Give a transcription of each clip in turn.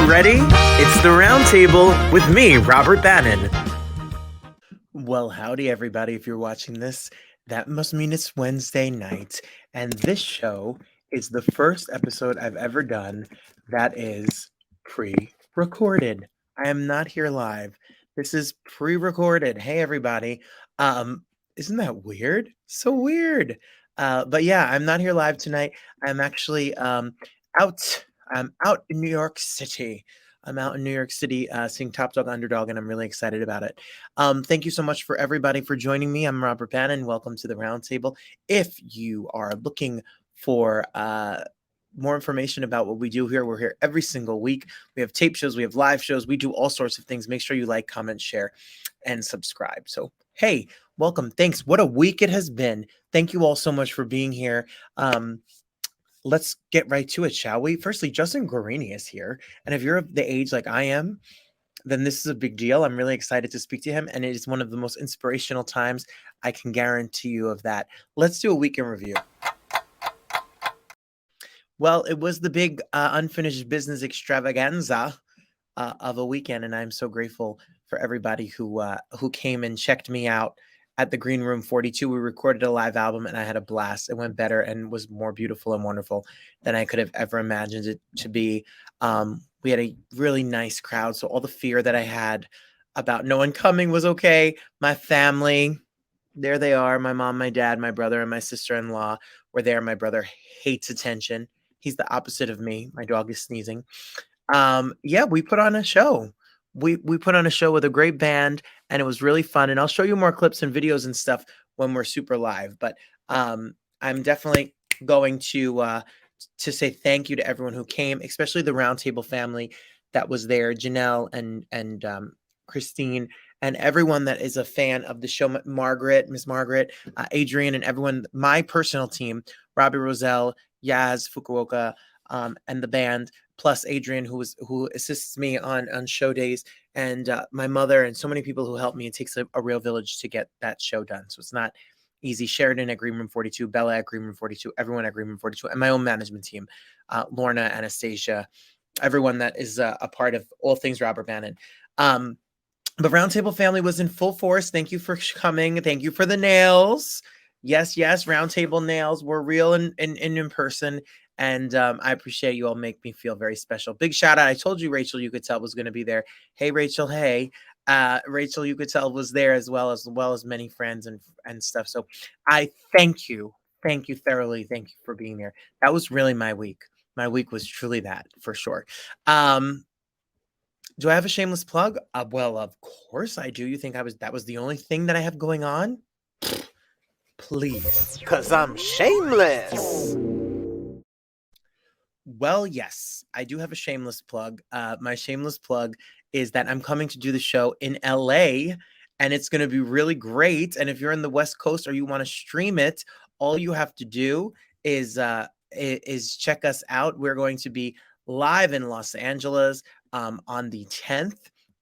ready? It's the Roundtable with me, Robert Bannon. Well, howdy, everybody. If you're watching this, that must mean it's Wednesday night. And this show is the first episode I've ever done that is pre-recorded. I am not here live. This is pre-recorded. Hey, everybody. Isn't that weird? So weird. But yeah, I'm not here live tonight. I'm actually out. I'm out in New York City. I'm out in New York City seeing Top Dog Underdog, and I'm really excited about it. Thank you so much for everybody for joining me. I'm Robert Bannon. Welcome to the Roundtable. If you are looking for more information about what we do here, we're here every single week. We have tape shows, we have live shows, we do all sorts of things. Make sure you like, comment, share, and subscribe. So, hey, welcome. Thanks. What a week it has been. Thank you all so much for being here. Let's get right to it, shall we? Firstly, Justin Guarini is here. And if you're of the age like I am, then this is a big deal. I'm really excited to speak to him. And it is one of the most inspirational times. I can guarantee you of that. Let's do a week in review. Well, it was the big unfinished business extravaganza of a weekend. And I'm so grateful for everybody who came and checked me out at the Green Room 42. We recorded a live album and I had a blast. It went better and was more beautiful and wonderful than I could have ever imagined it to be. We had a really nice crowd. So all the fear that I had about no one coming was okay. My family, there they are. My mom, my dad, my brother, and my sister-in-law were there. My brother hates attention. He's the opposite of me. My dog is sneezing. Yeah, we put on a show. We put on a show with a great band, and it was really fun. And I'll show you more clips and videos and stuff when we're super live. But I'm definitely going to say thank you to everyone who came, especially the Roundtable family that was there, Janelle and Christine, and everyone that is a fan of the show, Miss Margaret, Adrian, and everyone, my personal team, Robbie Roselle, Yaz Fukuoka, and the band, plus Adrian, who assists me on show days, and my mother, and so many people who help me. It takes a real village to get that show done. So it's not easy. Sheridan at Green Room 42, Bella at Green Room 42, everyone at Green Room 42, and my own management team, Lorna, Anastasia, everyone that is a part of all things Robert Bannon. The Roundtable family was in full force. Thank you for coming. Thank you for the nails. Yes, Roundtable nails were real and in person. And I appreciate you all. Make me feel very special. Big shout out. I told you Rachel You Could Tell was going to be there. Hey, Rachel. Hey. Rachel You Could Tell was there as well as many friends and stuff. So I thank you. Thank you thoroughly. Thank you for being there. That was really my week. My week was truly that, for sure. Do I have a shameless plug? Well, of course I do. You think that was the only thing that I have going on? Please, because I'm shameless. Well, yes, I do have a shameless plug. My shameless plug is that I'm coming to do the show in LA, and it's going to be really great. And if you're in the West Coast or you want to stream it, all you have to do is check us out. We're going to be live in Los Angeles on the 10th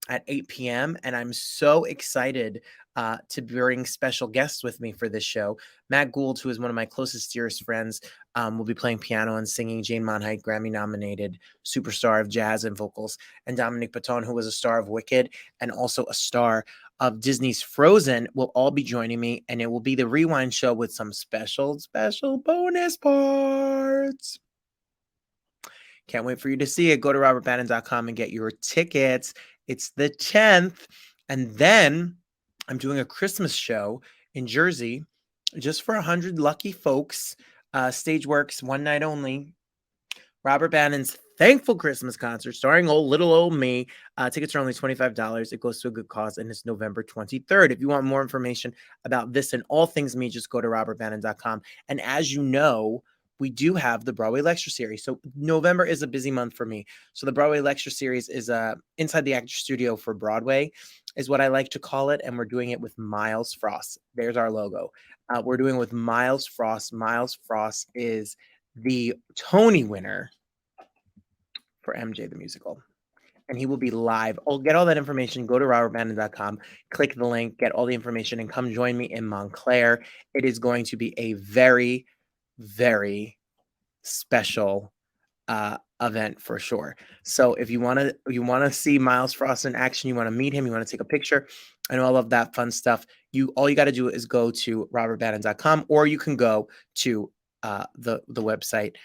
at 8 p.m. And I'm so excited to bring special guests with me for this show. Matt Gould, who is one of my closest, dearest friends, will be playing piano and singing. Jane Monheit, Grammy-nominated superstar of jazz and vocals. And Dominique Patton, who was a star of Wicked and also a star of Disney's Frozen, will all be joining me. And it will be the Rewind show with some special bonus parts. Can't wait for you to see it. Go to robertbannon.com and get your tickets. It's the 10th. And then I'm doing a Christmas show in Jersey just for 100 lucky folks. Stageworks, one night only. Robert Bannon's Thankful Christmas Concert starring little old me. Tickets are only $25. It goes to a good cause, and it's November 23rd. If you want more information about this and all things me, just go to robertbannon.com. And as you know, we do have the Broadway Lecture Series. So November is a busy month for me. So the Broadway Lecture Series is Inside the Actor Studio for Broadway is what I like to call it. And we're doing it with Miles Frost. There's our logo. We're doing it with Miles Frost. Miles Frost is the Tony winner for MJ the Musical. And he will be live. Oh, get all that information. Go to robertbannon.com, click the link, get all the information, and come join me in Montclair. It is going to be a very, very special event for sure. So if you want to see Miles Frost in action, you want to meet him, you want to take a picture and all of that fun stuff, all you got to do is go to robertbannon.com, or you can go to the website,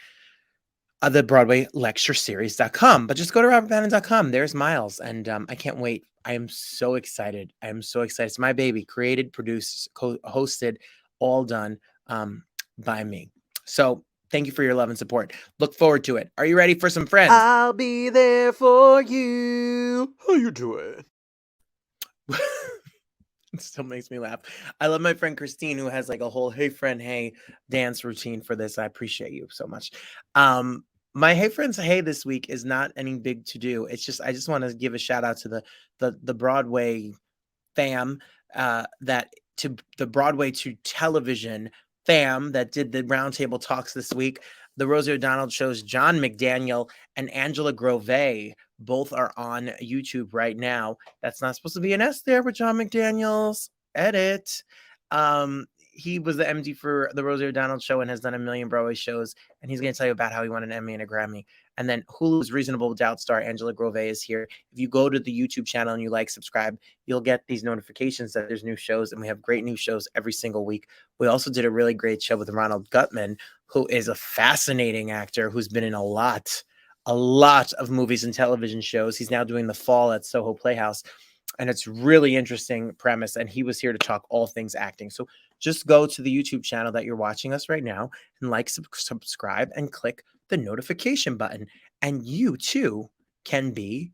the Broadway lecture series.com, but just go to robertbannon.com. There's Miles. And I can't wait. I am so excited. I am so excited. It's my baby, created, produced, hosted, all done by me. So thank you for your love and support. Look forward to it. Are you ready for some friends? I'll be there for you. How you doing? It still makes me laugh. I love my friend Christine, who has like a whole "Hey Friend, Hey" dance routine for this. I appreciate you so much. My "Hey Friends, Hey" this week is not any big to do. It's just I just want to give a shout out to the Broadway fam, that to the Broadway to television fam that did the roundtable talks this week. The Rosie O'Donnell show's John McDaniel and Angela Grove both are on YouTube right now. That's not supposed to be an S there with John McDaniel's. Edit. He was the MD for the Rosie O'Donnell show and has done a million Broadway shows. And he's going to tell you about how he won an Emmy and a Grammy. And then Hulu's Reasonable Doubt star Angela Grove is here. If you go to the YouTube channel and you subscribe, you'll get these notifications that there's new shows, and we have great new shows every single week. We also did a really great show with Ronald Gutman, who is a fascinating actor who's been in a lot of movies and television shows. He's now doing The Fall at Soho Playhouse, and it's really interesting premise, and he was here to talk all things acting. So just go to the YouTube channel that you're watching us right now and subscribe and click the notification button, and you too can be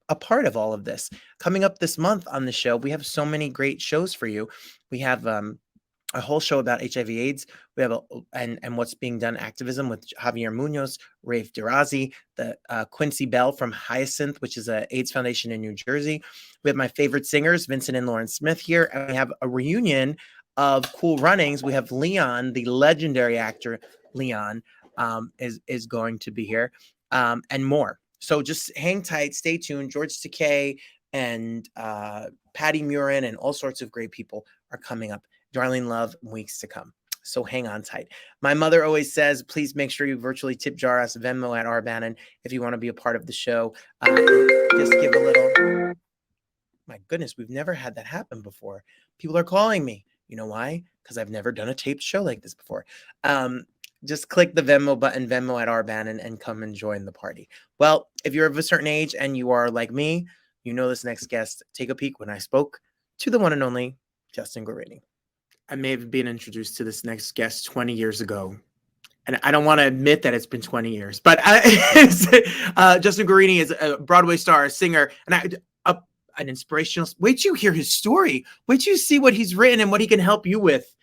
a part of all of this. Coming up this month on the show, we have so many great shows for you. We have a whole show about HIV/AIDS. We have and what's being done activism with Javier Munoz, Rafe Dirazi, the Quincy Bell from Hyacinth, which is a AIDS foundation in New Jersey. We have my favorite singers, Vincent and Lauren Smith here, and we have a reunion of Cool Runnings. We have Leon, the legendary actor Leon, is going to be here, and more. So just hang tight, stay tuned. George Takei and Patty Murin and all sorts of great people are coming up. Darling Love, weeks to come. So hang on tight. My mother always says, please make sure you virtually tip jar us, Venmo at @rbannon if you want to be a part of the show. Just give a little. My goodness, we've never had that happen before. People are calling me. You know why? Because I've never done a taped show like this before. Just click the Venmo button, Venmo at @rbannon, and come and join the party. Well, if you're of a certain age and you are like me, you know this next guest. Take a peek when I spoke to the one and only Justin Guarini. I may have been introduced to this next guest 20 years ago, and I don't want to admit that it's been 20 years, but Justin Guarini is a Broadway star, a singer, and an inspirational. Wait till you hear his story. Wait till you see what he's written and what he can help you with.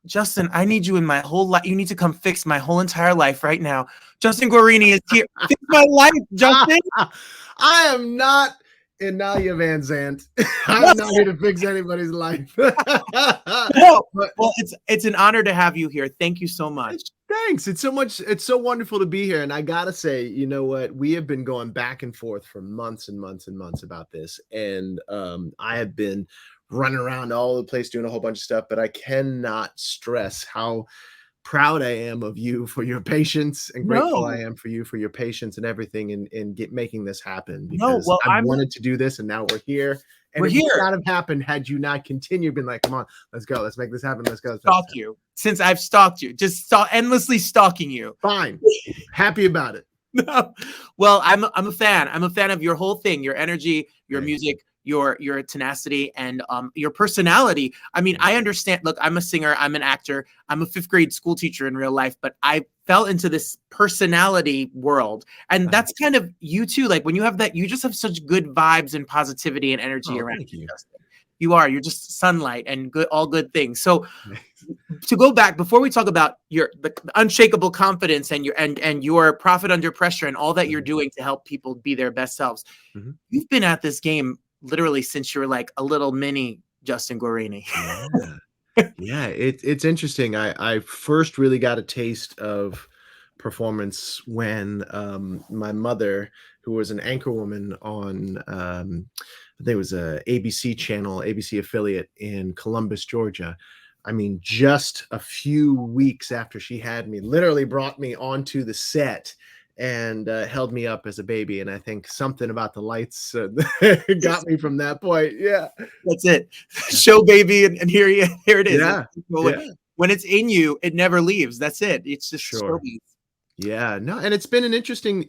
Justin, I need you in my whole life. You need to come fix my whole entire life right now. Justin Guarini is here. Fix my life, Justin. I am not Inalia Van Zant. I'm not here to fix anybody's life. No, well, it's an honor to have you here. Thank you so much. Thanks. It's so wonderful to be here. And I gotta say, you know what? We have been going back and forth for months and months and months about this. And I have been running around all over the place doing a whole bunch of stuff, but I cannot stress how proud I am of you for your patience, and grateful I am for you for your patience and everything in making this happen, because I wanted to do this and now we're here. And it would not have happened had you not continued being like, come on, let's go. Let's make this happen. Let's go. Stalk you. Since I've stalked you, just endlessly stalking you. Fine. Happy about it. No. Well, I'm a fan. I'm a fan of your whole thing, your energy, your music, your tenacity, and your personality. I mean, I understand. Look, I'm a singer. I'm an actor. I'm a 5th grade school teacher in real life, but I fell into this personality world, and that's kind of you too. Like when you have that, you just have such good vibes and positivity and energy around you. You're just sunlight and all good things. So to go back, before we talk about the unshakable confidence and your profit under pressure and all that you're doing to help people be their best selves, you've been at this game literally since you were like a little mini Justin Guarini. Yeah, it's interesting. I first really got a taste of performance when my mother, who was an anchor woman on I think it was a ABC channel, ABC affiliate in Columbus, Georgia. I mean, just a few weeks after she had me, literally brought me onto the set and held me up as a baby. And I think something about the lights got me from that point. Yeah. That's it. Show baby, and here here it is. Yeah. Yeah. When it's in you, it never leaves. That's it. It's just Sure. showbiz. Yeah, no, and it's been interesting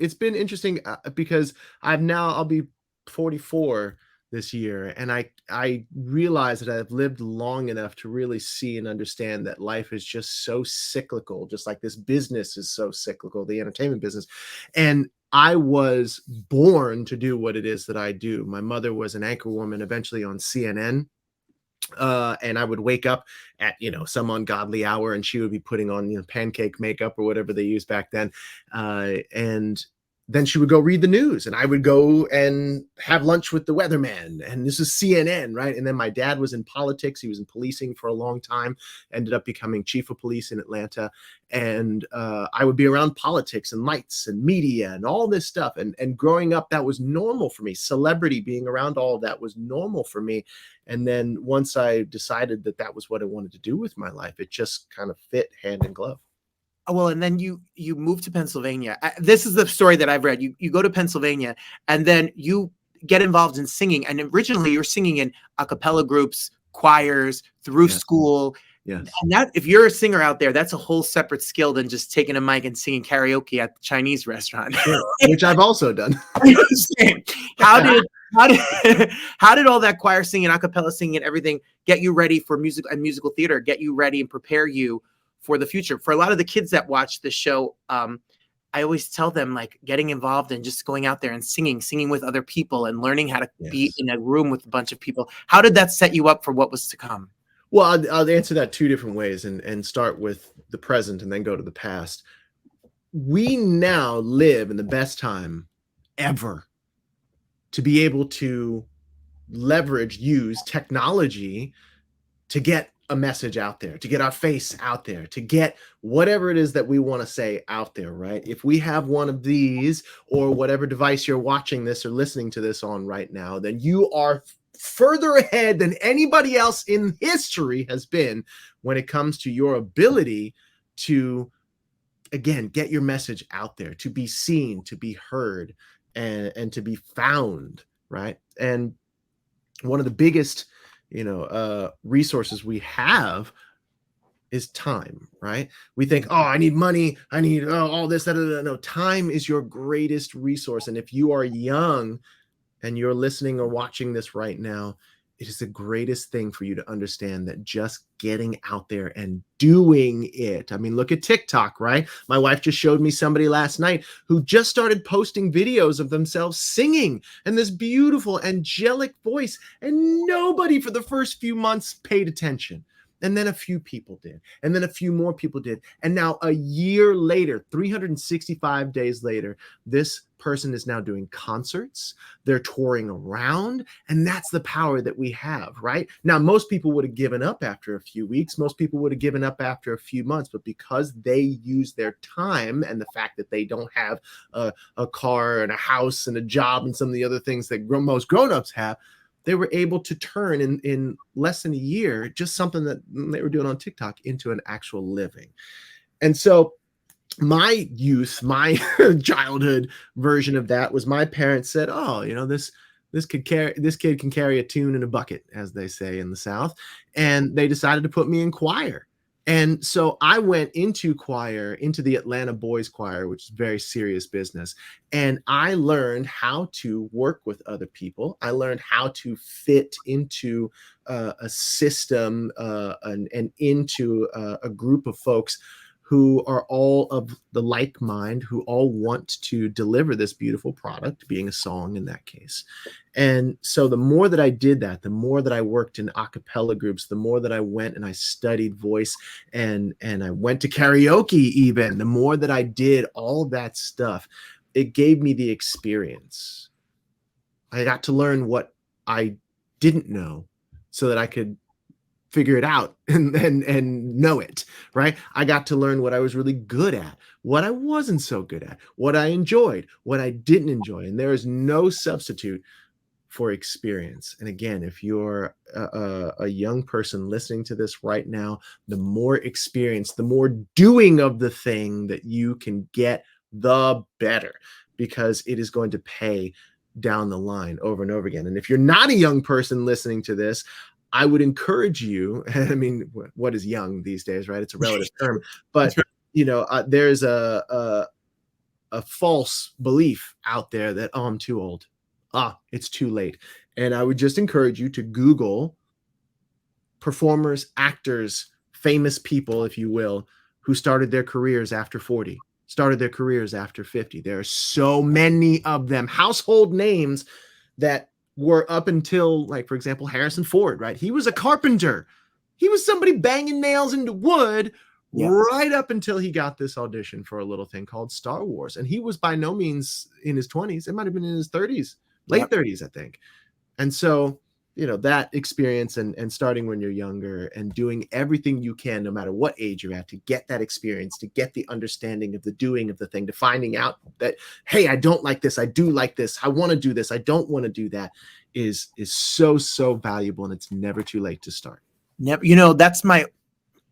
because I'll be 44 this year, and I realize that I've lived long enough to really see and understand that life is just so cyclical, just like this business is so cyclical, the entertainment business. And I was born to do what it is that I do. My mother was an anchor woman eventually on CNN, and I would wake up at some ungodly hour, and she would be putting on pancake makeup or whatever they used back then, and then she would go read the news, and I would go and have lunch with the weatherman, and this is CNN, right? And then my dad was in politics; he was in policing for a long time, ended up becoming chief of police in Atlanta, and I would be around politics and lights and media and all this stuff, and growing up, that was normal for me. Celebrity, being around all of that was normal for me. And then once I decided that that was what I wanted to do with my life, it just kind of fit hand in glove. Oh, well, and then you move to Pennsylvania. This is the story that I've read. You go to Pennsylvania, and then you get involved in singing. And originally, you were singing in a cappella groups, choirs, through Yes. school. Yes. And that, if you're a singer out there, that's a whole separate skill than just taking a mic and singing karaoke at the Chinese restaurant. Sure. Which I've also done. Same. How did how did how did all that choir singing, a cappella singing, and everything get you ready for music and musical theater? Get you ready and prepare you for the future? For a lot of the kids that watch the show, I always tell them, like, getting involved and just going out there and singing with other people and learning how to be Yes. in a room with a bunch of people. How did that set you up for what was to come? Well, I'll answer that two different ways, and start with the present and then go to the past. We now live in the best time ever to be able to use technology to get a message out there, to get our face out there, to get whatever it is that we want to say out there, right? If we have one of these, or whatever device you're watching this or listening to this on right now, then you are further ahead than anybody else in history has been when it comes to your ability to, again, get your message out there, to be seen, to be heard, and to be found, right? And one of the biggest resources we have is time, right? We think, oh, I need money, I need all this, that. No, time is your greatest resource. And if you are young and you're listening or watching this right now, it is the greatest thing for you to understand that just getting out there and doing it. I mean, look at TikTok, right? My wife just showed me somebody last night who just started posting videos of themselves singing and this beautiful angelic voice, and nobody for the first few months paid attention. And then a few people did, and then a few more people did. And now a year later, 365 days later, this person is now doing concerts. They're touring around, and that's the power that we have, right? Now, most people would have given up after a few weeks. Most people would have given up after a few months, but because they use their time and the fact that they don't have a car and a house and a job and some of the other things that most grown-ups have, they were able to turn in less than a year, just something that they were doing on TikTok, into an actual living. And so my youth, my childhood version of that was, my parents said, oh, this kid can carry a tune in a bucket, as they say in the South. And they decided to put me in choir. And so I went into choir, into the Atlanta Boys Choir, which is very serious business. And I learned how to work with other people. I learned how to fit into a system and into a group of folks who are all of the like mind, who all want to deliver this beautiful product, being a song in that case. And so the more that I did that, the more that I worked in a cappella groups, the more that I went and I studied voice, and I went to karaoke even, the more that I did all of that stuff, it gave me the experience. I got to learn what I didn't know so that I could figure it out and know it, right? I got to learn what I was really good at, what I wasn't so good at, what I enjoyed, what I didn't enjoy. And there is no substitute for experience. And again, if you're a young person listening to this right now, the more experience, the more doing of the thing that you can get the better, because it is going to pay down the line over and over again. And if you're not a young person listening to this, I would encourage you. I mean, what is young these days, right? It's a relative term, but there's a false belief out there that, oh, I'm too old. It's too late. And I would just encourage you to Google performers, actors, famous people, if you will, who started their careers after 40, started their careers after 50. There are so many of them, household names that were up until, like, for example, Harrison Ford, right? He was a carpenter. He was somebody banging nails into wood right up until he got this audition for a little thing called Star Wars. And he was by no means in his 20s. It might have been in his 30s, late 30s, I think. And so, that experience and starting when you're younger and doing everything you can, no matter what age you're at, to get that experience, to get the understanding of the doing of the thing, to finding out that, hey, I don't like this, I do like this, I want to do this, I don't want to do that, is so, so valuable. And it's never too late to start. Never, that's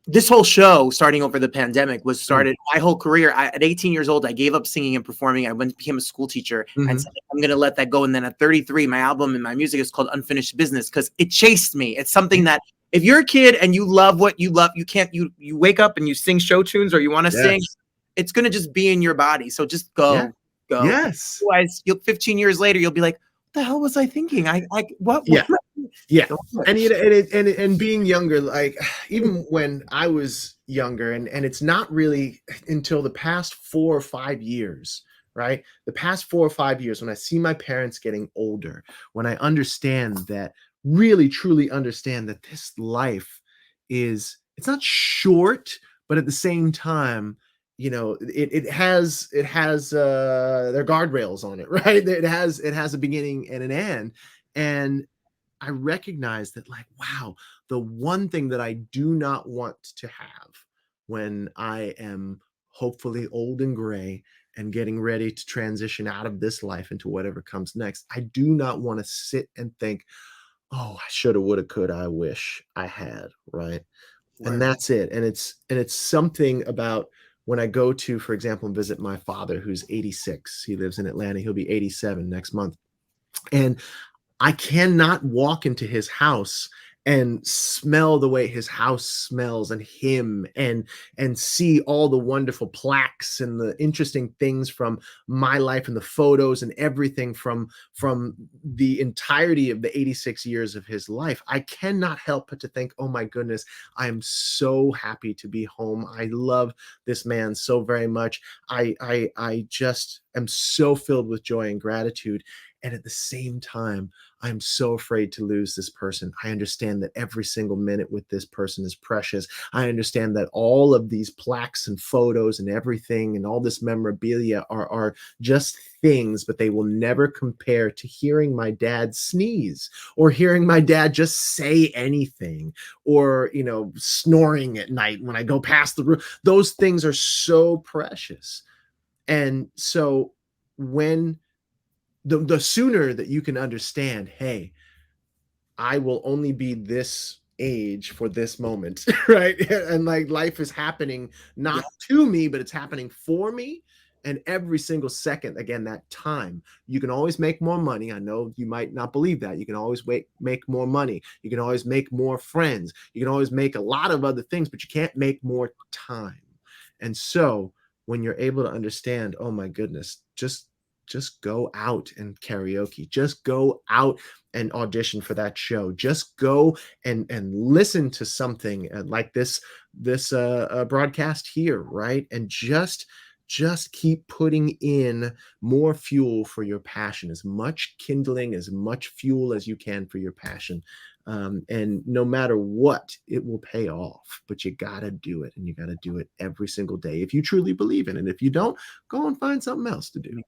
this whole show, starting over the pandemic, was started my whole career. At 18 years old, I gave up singing and performing. I became a school teacher and said, I'm going to let that go. And then at 33, my album and my music is called Unfinished Business, because it chased me. It's something that if you're a kid and you love what you love, you wake up and you sing show tunes, or you want to sing, it's going to just be in your body. So just go. Yes. Otherwise, 15 years later, you'll be like, what the hell was I thinking? What? And being younger, like, even when I was younger, and it's not really until the past 4 or 5 years, right? The past 4 or 5 years, when I see my parents getting older, when I understand that, really truly understand that this life it's not short, but at the same time, it has their guardrails on it, right? It has a beginning and an end. And I recognize that, like, wow, the one thing that I do not want to have when I am hopefully old and gray and getting ready to transition out of this life into whatever comes next, I do not want to sit and think, oh, I shoulda, woulda, coulda, I wish I had, right? And that's it. And it's something about when I go to, for example, and visit my father, who's 86. He lives in Atlanta. He'll be 87 next month. And I cannot walk into his house and smell the way his house smells, and him, and see all the wonderful plaques and the interesting things from my life and the photos and everything from the entirety of the 86 years of his life. I cannot help but to think, oh my goodness, I'm so happy to be home. I love this man so very much. I just am so filled with joy and gratitude. And at the same time, I'm so afraid to lose this person. I understand that every single minute with this person is precious. I understand that all of these plaques and photos and everything and all this memorabilia are just things, but they will never compare to hearing my dad sneeze, or hearing my dad just say anything, or, snoring at night when I go past the room. Those things are so precious. And so when the sooner that you can understand, hey, I will only be this age for this moment, right? And like, life is happening not to me, but it's happening for me. And every single second, again, that time, you can always make more money. I know you might not believe that. You can always make more money. You can always make more friends. You can always make a lot of other things, but you can't make more time. And so when you're able to understand, oh my goodness, just go out and karaoke, just go out and audition for that show, just go and listen to something like this broadcast here, right? And just keep putting in more fuel for your passion, as much kindling, as much fuel as you can for your passion. And no matter what, it will pay off, but you got to do it, and you got to do it every single day if you truly believe in it. If you don't, go and find something else to do.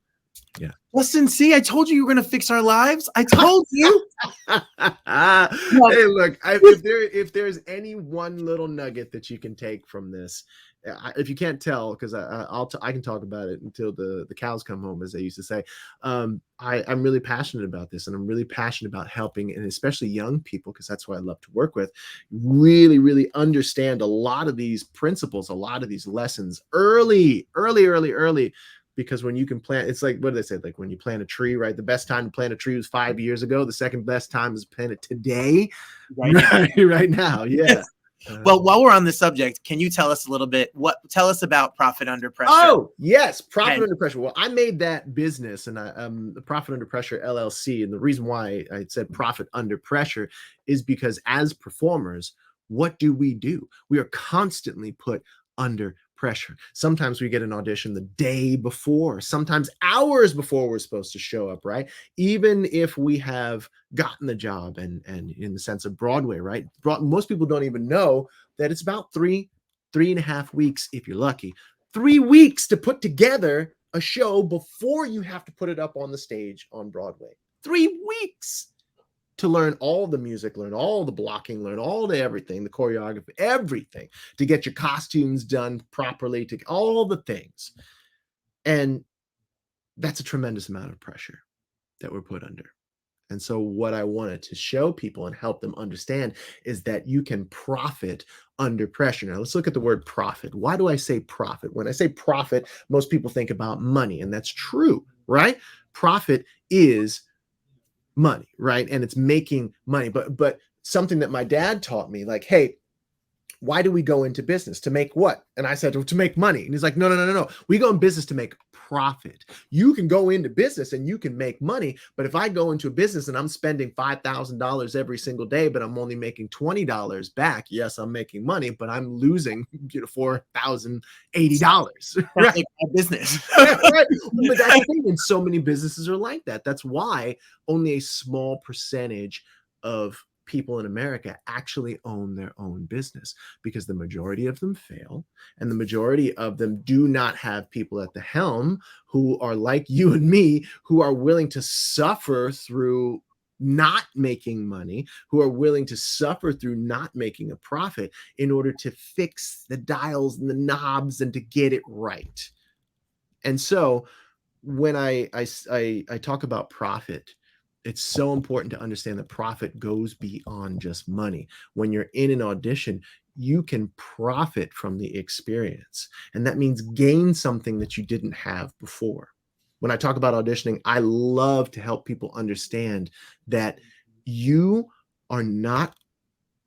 Yeah. Listen, see, I told you were going to fix our lives. I told you. Hey, look, if there's any one little nugget that you can take from this, if you can't tell, because I can talk about it until the cows come home, as they used to say. I'm really passionate about this, and I'm really passionate about helping, and especially young people, because that's what I love to work with, really, really understand a lot of these principles, a lot of these lessons early, because when you can plant, it's like, what do they say? Like when you plant a tree, right? The best time to plant a tree was 5 years ago. The second best time is plant it today, Right now. right now. Yeah. Well, while we're on this subject, can you tell us a little bit? Tell us about Profit Under Pressure? Oh, yes, Profit And- Under Pressure. Well, I made that business, and the Profit Under Pressure LLC. And the reason why I said Profit Under Pressure is because as performers, what do? We are constantly put under pressure. Sometimes we get an audition the day before, sometimes hours before we're supposed to show up, right? Even if we have gotten the job, and in the sense of Broadway, right? Most people don't even know that it's about 3.5 weeks, if you're lucky, 3 weeks to put together a show before you have to put it up on the stage on Broadway. 3 weeks to learn all the music, learn all the blocking, learn all the everything, the choreography, everything, to get your costumes done properly, to all the things. And that's a tremendous amount of pressure that we're put under. And so what I wanted to show people and help them understand is that you can profit under pressure. Now let's look at the word profit. Why do I say profit? When I say profit, most people think about money, and that's true, right? Profit is money, right? And it's making money. But something that my dad taught me, like, hey, why do we go into business? To make what? And I said, to make money. And he's like, no. We go in business to make profit. You can go into business and you can make money. But if I go into a business and I'm spending $5,000 every single day, but I'm only making $20 back, yes, I'm making money, but I'm losing $4,080. Right? Like a business. Right. But that's the thing. And so many businesses are like that. That's why only a small percentage of people in America actually own their own business, because the majority of them fail, and the majority of them do not have people at the helm who are like you and me, who are willing to suffer through not making money, who are willing to suffer through not making a profit in order to fix the dials and the knobs and to get it right. And so when I talk about profit, it's so important to understand that profit goes beyond just money. When you're in an audition, you can profit from the experience. And that means gain something that you didn't have before. When I talk about auditioning, I love to help people understand that you are not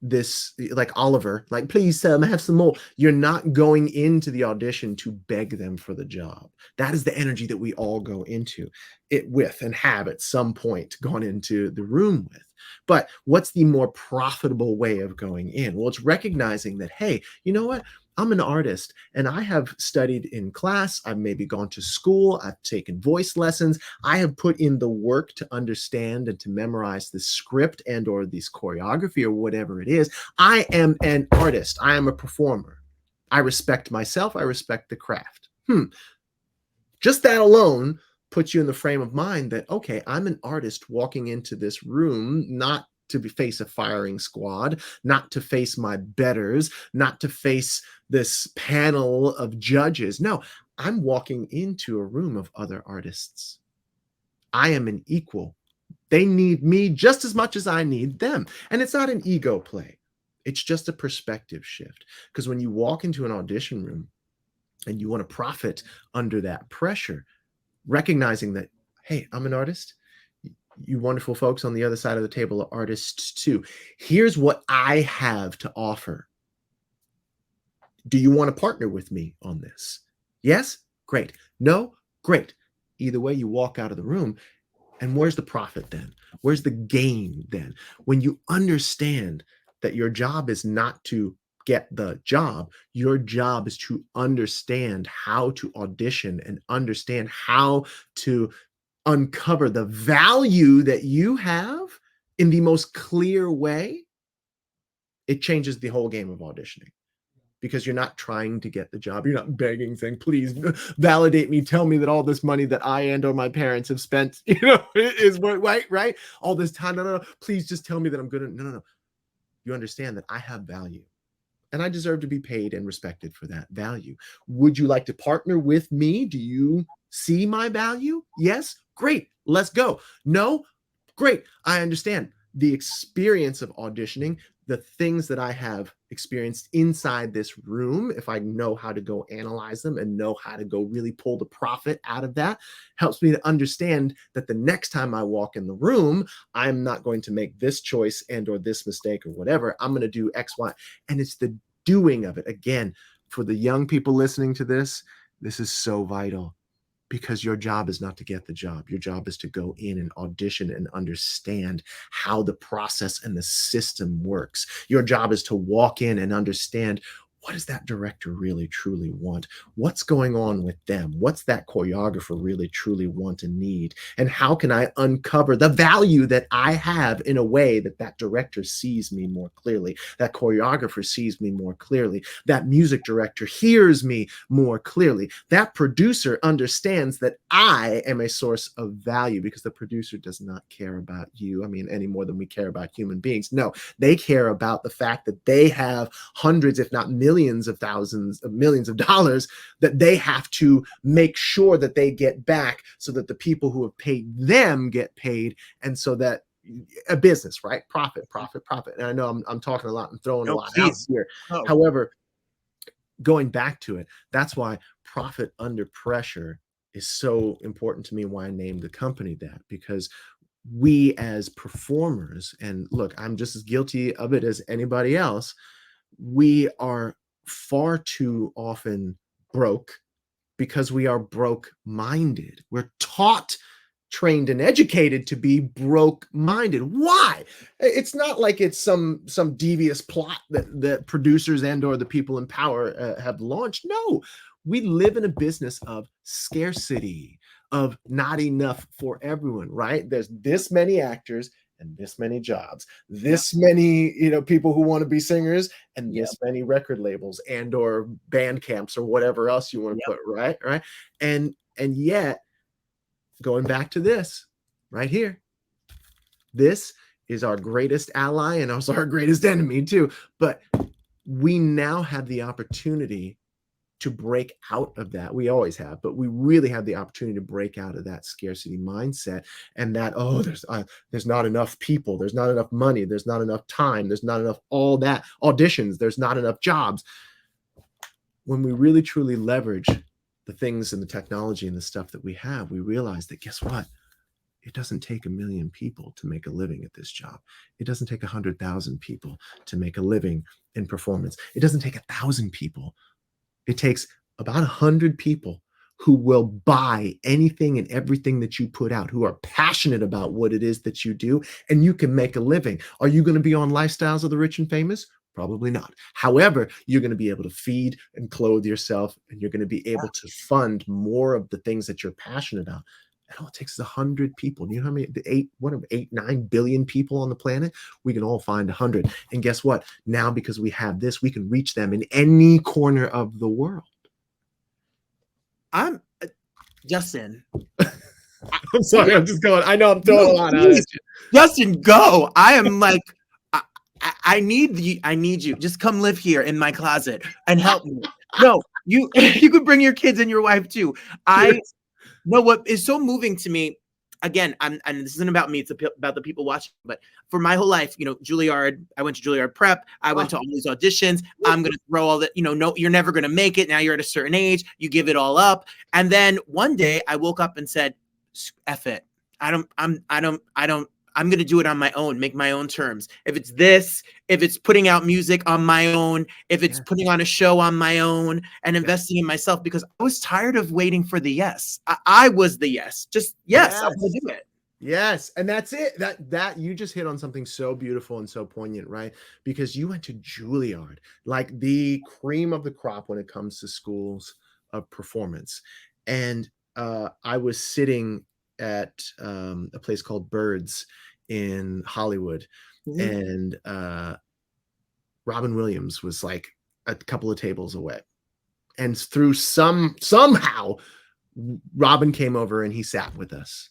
this, like Oliver, like, please have some more. You're not going into the audition to beg them for the job. That is the energy that we all go into it with and have at some point gone into the room with. But what's the more profitable way of going in? Well, it's recognizing that, hey, you know what? I'm an artist and I have studied in class. I've maybe gone to school. I've taken voice lessons. I have put in the work to understand and to memorize the script and or this choreography or whatever it is. I am an artist. I am a performer. I respect myself. I respect the craft. Just that alone puts you in the frame of mind that, okay, I'm an artist walking into this room, not to face a firing squad, not to face my betters, not to face this panel of judges. No, I'm walking into a room of other artists. I am an equal. They need me just as much as I need them. And it's not an ego play. It's just a perspective shift. Because when you walk into an audition room and you want to profit under that pressure, recognizing that, hey, I'm an artist. You wonderful folks on the other side of the table are artists too. Here's what I have to offer. Do you want to partner with me on this? Yes? Great. No? Great. Either way, you walk out of the room, and where's the profit then? Where's the gain then? When you understand that your job is not to get the job, your job is to understand how to audition and understand how to uncover the value that you have in the most clear way, it changes the whole game of auditioning. Because you're not trying to get the job. You're not begging, saying, please validate me. Tell me that all this money that I and or my parents have spent, is right? All this time. No. Please just tell me that I'm good. No. You understand that I have value. And I deserve to be paid and respected for that value. Would you like to partner with me? Do you see my value? Yes? Great. Let's go. No? Great. I understand. The experience of auditioning, the things that I have experienced inside this room, if I know how to go analyze them and know how to go really pull the profit out of that, helps me to understand that the next time I walk in the room, I'm not going to make this choice and or this mistake or whatever. I'm going to do X, Y. And it's the doing of it. Again, for the young people listening to this is so vital. Because your job is not to get the job. Your job is to go in and audition and understand how the process and the system works. Your job is to walk in and understand, what does that director really truly want? What's going on with them? What's that choreographer really truly want and need? And how can I uncover the value that I have in a way that that director sees me more clearly, that choreographer sees me more clearly, that music director hears me more clearly, that producer understands that I am a source of value, because the producer does not care about you, I mean, any more than we care about human beings. No, they care about the fact that they have hundreds, if not millions of thousands of millions of dollars that they have to make sure that they get back, so that the people who have paid them get paid, and so that a business, right? Profit. And I know I'm talking a lot and throwing a lot out here. Oh. However, going back to it, that's why profit under pressure is so important to me, why I named the company that, because we as performers, and look, I'm just as guilty of it as anybody else, we are far too often broke because we are broke minded. We're taught, trained, and educated to be broke minded. Why? It's not like it's some devious plot that producers and or the people in power have launched. No, we live in a business of scarcity, of not enough for everyone, right? There's this many actors and this many jobs, this many, people who want to be singers, and this many record labels and or band camps or whatever else you want to put, right? And yet, going back to this right here, this is our greatest ally and also our greatest enemy too. But we now have the opportunity to break out of that. We always have, but we really have the opportunity to break out of that scarcity mindset, and that, there's not enough people, there's not enough money, there's not enough time, there's not enough all that auditions, there's not enough jobs. When we really truly leverage the things and the technology and the stuff that we have, we realize that, guess what? It doesn't take 1 million people to make a living at this job. It doesn't take 100,000 people to make a living in performance. It doesn't take 1,000 people. It takes about 100 people who will buy anything and everything that you put out, who are passionate about what it is that you do, and you can make a living. Are you going to be on Lifestyles of the Rich and Famous? Probably not. However, you're going to be able to feed and clothe yourself, and you're going to be able to fund more of the things that you're passionate about. And all it takes is 100 people. Do you know how many, 9 billion people on the planet? We can all find 100. And guess what? Now, because we have this, we can reach them in any corner of the world. I'm Justin. I'm sorry. I'm just going. I know I'm throwing a lot out at you. Justin, go. I am like, I need you. Just come live here in my closet and help me. No, you could bring your kids and your wife too. No, what is so moving to me, again, and this isn't about me, it's about the people watching, but for my whole life, Juilliard, I went to Juilliard Prep, I went to all these auditions, I'm going to throw all that, no, you're never going to make it, now you're at a certain age, you give it all up, and then one day I woke up and said, F it, I'm going to do it on my own, make my own terms. If it's this, if it's putting out music on my own, if it's putting on a show on my own and investing in myself, because I was tired of waiting for the yes. I was the yes. Just yes. I'm going to do it. Yes. And that's it. That you just hit on something so beautiful and so poignant, right? Because you went to Juilliard, like the cream of the crop when it comes to schools of performance. And I was sitting at a place called Birds in Hollywood, and Robin Williams was like a couple of tables away, and through somehow Robin came over and he sat with us,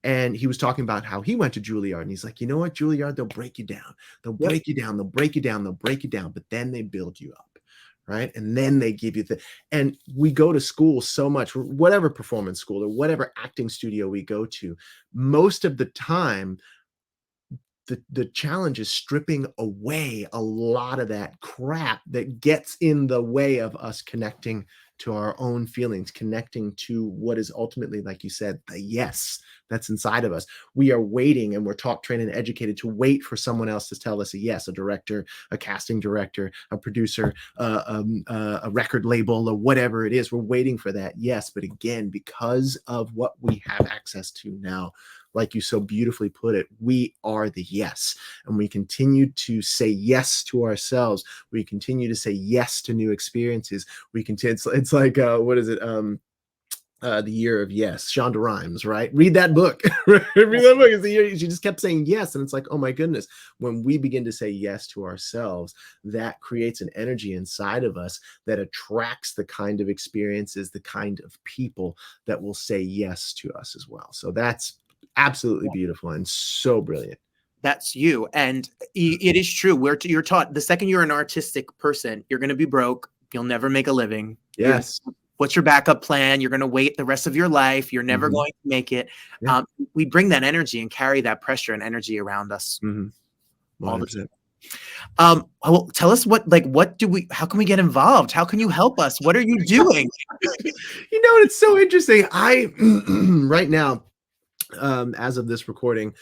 and he was talking about how he went to Juilliard, and he's like, you know what, Juilliard, they'll break you down, they'll break you down, but then they build you up, right? And then they give you and we go to school so much, whatever performance school or whatever acting studio we go to, most of the time the challenge is stripping away a lot of that crap that gets in the way of us connecting to our own feelings, connecting to what is ultimately, like you said, the yes that's inside of us. We are waiting, and we're taught, trained, and educated to wait for someone else to tell us a yes, a director, a casting director, a producer, a record label, or whatever it is. We're waiting for that yes. But again, because of what we have access to now, like you so beautifully put it, we are the yes. And we continue to say yes to ourselves. We continue to say yes to new experiences. We continue, it's like, what is it? The Year of Yes, Shonda Rhimes, right? Read that book. Read that book. It's the year she just kept saying yes. And it's like, oh my goodness, when we begin to say yes to ourselves, that creates an energy inside of us that attracts the kind of experiences, the kind of people that will say yes to us as well. So that's absolutely beautiful and so brilliant. That's you. And it is true. You're taught the second you're an artistic person, you're going to be broke. You'll never make a living. Yes. What's your backup plan? You're going to wait the rest of your life. You're never going to make it. Yeah. We bring that energy and carry that pressure and energy around us all the time. Well, tell us how can we get involved? How can you help us? What are you doing? You know, it's so interesting. Right now, as of this recording,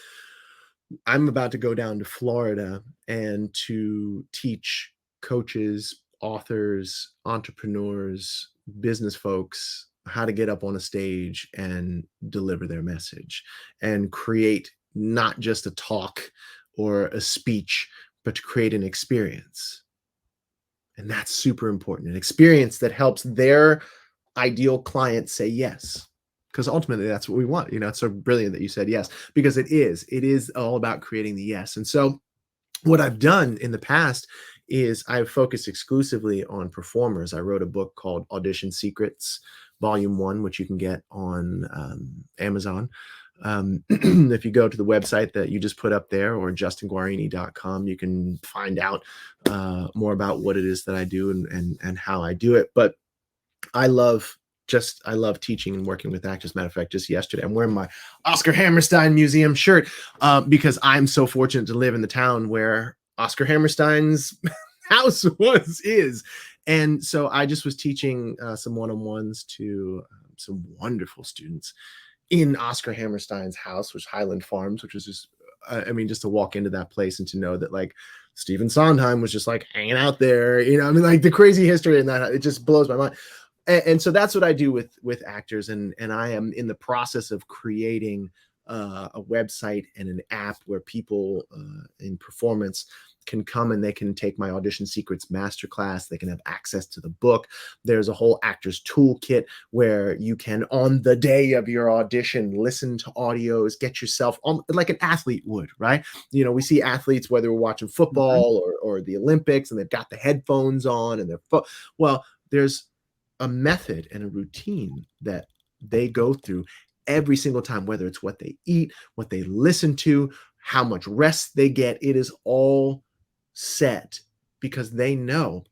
I'm about to go down to Florida and to teach coaches, authors, entrepreneurs, business folks how to get up on a stage and deliver their message and create not just a talk or a speech, but to create an experience. And that's super important, an experience that helps their ideal client say yes. Because ultimately that's what we want. You know, it's so brilliant that you said yes, because it is all about creating the yes. And so what I've done in the past is I've focused exclusively on performers. I wrote a book called Audition Secrets, Volume 1, which you can get on Amazon. If you go to the website that you just put up there, or justinguarini.com, you can find out more about what it is that I do and how I do it. But I love teaching and working with actors. Matter of fact, just yesterday, I'm wearing my Oscar Hammerstein Museum shirt because I'm so fortunate to live in the town where Oscar Hammerstein's house is. And so I just was teaching some one-on-ones to some wonderful students in Oscar Hammerstein's house, which Highland Farms, which was just, just to walk into that place and to know that like Stephen Sondheim was just like hanging out there, you know, like the crazy history in that, it just blows my mind. And so that's what I do with actors. And I am in the process of creating a website and an app where people in performance can come and they can take my Audition Secrets masterclass. They can have access to the book. There's a whole actor's toolkit where you can, on the day of your audition, listen to audios, get yourself on like an athlete would, right? You know, we see athletes, whether we're watching football or the Olympics, and they've got the headphones on and well, there's a method and a routine that they go through every single time, whether it's what they eat, what they listen to, how much rest they get. It is all set because they know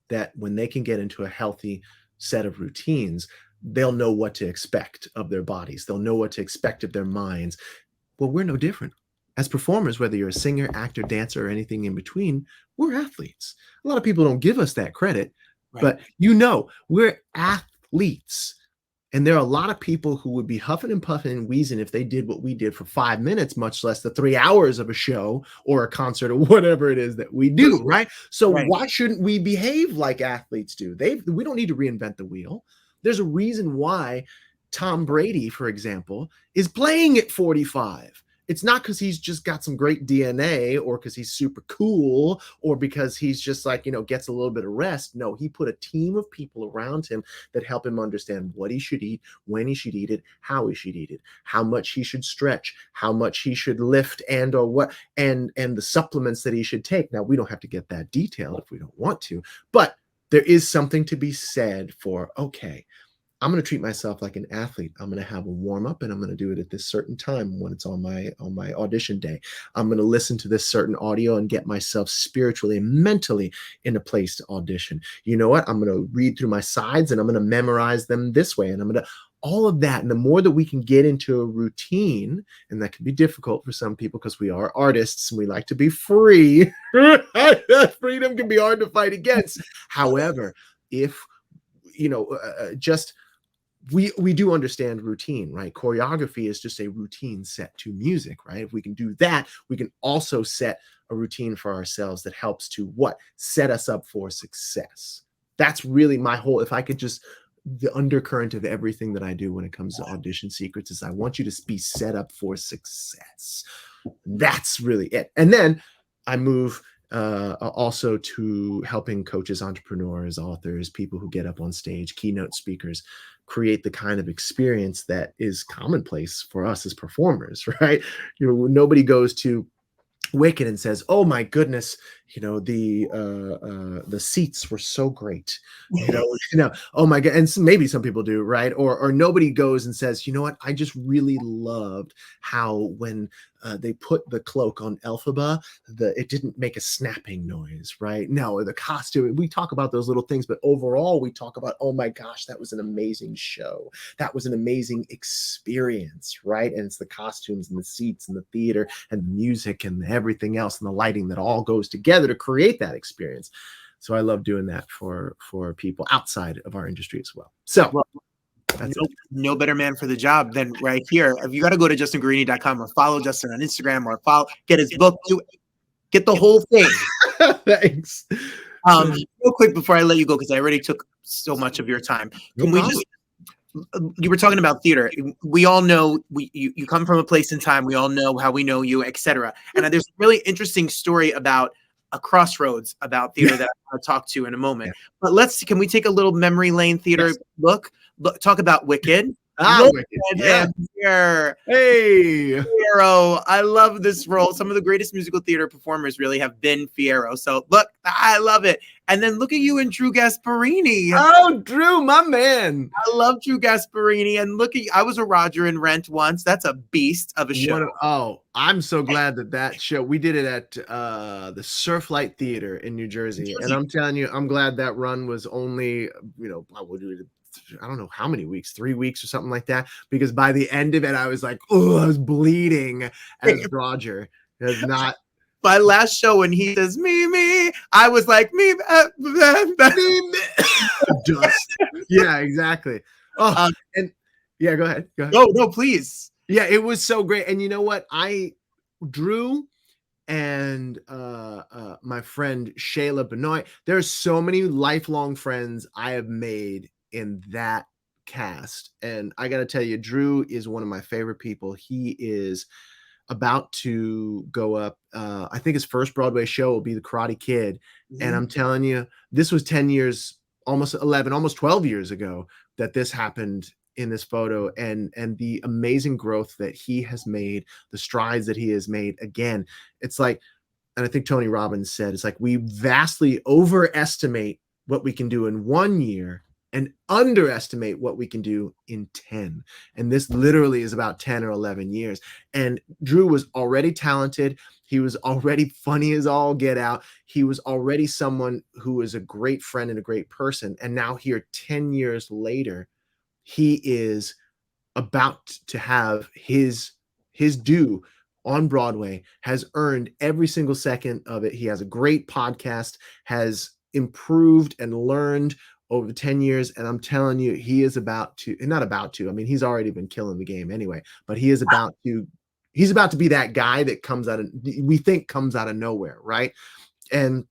that when they can get into a healthy set of routines, they'll know what to expect of their bodies. They'll know what to expect of their minds. Well, we're no different. As performers, whether you're a singer, actor, dancer, or anything in between, we're athletes. A lot of people don't give us that credit. Right. But you know, we're athletes. And there are a lot of people who would be huffing and puffing and wheezing if they did what we did for 5 minutes, much less the 3 hours of a show or a concert or whatever it is that we do, right? So why shouldn't we behave like athletes do? We don't need to reinvent the wheel. There's a reason why Tom Brady, for example, is playing at 45. It's not because he's just got some great DNA or because he's super cool or because he's just like, you know, gets a little bit of rest. No, he put a team of people around him that help him understand what he should eat, when he should eat it, how he should eat it, how much he should stretch, how much he should lift and or what, and the supplements that he should take. Now, we don't have to get that detailed if we don't want to, but there is something to be said for, okay, I'm going to treat myself like an athlete. I'm going to have a warm up and I'm going to do it at this certain time when it's on my audition day. I'm going to listen to this certain audio and get myself spiritually and mentally in a place to audition. You know what? I'm going to read through my sides and I'm going to memorize them this way. And I'm going to all of that. And the more that we can get into a routine, and that can be difficult for some people because we are artists and we like to be free. Freedom can be hard to fight against. However, if just we do understand routine, right? Choreography is just a routine set to music, right? If we can do that, we can also set a routine for ourselves that helps to set us up for success. That's really my whole, if I could just, the undercurrent of everything that I do when it comes to audition secrets is I want you to be set up for success. That's really it. And then I move also to helping coaches, entrepreneurs, authors, people who get up on stage, keynote speakers, create the kind of experience that is commonplace for us as performers, right? Nobody goes to Wicked and says, "Oh my goodness, the seats were so great." Oh my god. And maybe some people do, right? Or nobody goes and says, "You know what? I just really loved how when they put the cloak on Elphaba, it didn't make a snapping noise," right? No, the costume. We talk about those little things, but overall, we talk about, "Oh my gosh, that was an amazing show. That was an amazing experience," right? And it's the costumes and the seats and the theater and the music and everything else and the lighting that all goes together to create that experience. So I love doing that for people outside of our industry as well. So no better man for the job than right here. If you got to go to justinguarini.com or follow Justin on Instagram or get his book, get the whole thing. Thanks. Real quick before I let you go, because I already took so much of your time. Can we just, you were talking about theater. We all know you come from a place in time. We all know how we know you, etc. And there's a really interesting story about a crossroads about theater that I want to talk to in a moment. But can we take a little memory lane theater look? Talk about Wicked. Wicked. Yeah. Hey, Fiyero. I love this role. Some of the greatest musical theater performers really have been Fiyero. So look, I love it. And then look at you and Drew Gasparini. Oh, Drew, my man. I love Drew Gasparini. And look at you. I was a Roger in Rent once. That's a beast of a show. I'm so glad that show, we did it at the Surflight Theater in New Jersey. And I'm telling you, I'm glad that run was only, I don't know how many weeks, 3 weeks or something like that, because by the end of it, I was like, oh, I was bleeding as Roger. It's not my last show when he says me, I was like me. Dust. Yeah, exactly. Oh, and yeah, go ahead. No, please. Yeah, it was so great. And you know what? Drew and my friend Shayla Benoit, there's so many lifelong friends I have made in that cast. And I got to tell you, Drew is one of my favorite people. He is about to go up. I think his first Broadway show will be The Karate Kid. Mm-hmm. And I'm telling you, this was 10 years, almost 11, almost 12 years ago that this happened in this photo, and the amazing growth that he has made, the strides that he has made. Again, it's like, and I think Tony Robbins said, it's like we vastly overestimate what we can do in 1 year and underestimate what we can do in 10. And this literally is about 10 or 11 years. And Drew was already talented. He was already funny as all get out. He was already someone who was a great friend and a great person. And now here, 10 years later, he is about to have his due on Broadway, has earned every single second of it. He has a great podcast, has improved and learned over 10 years. And I'm telling you, he is about to, and not about to, I mean, he's already been killing the game anyway, but he is about to, he's about to be that guy that comes out of nowhere. Right. And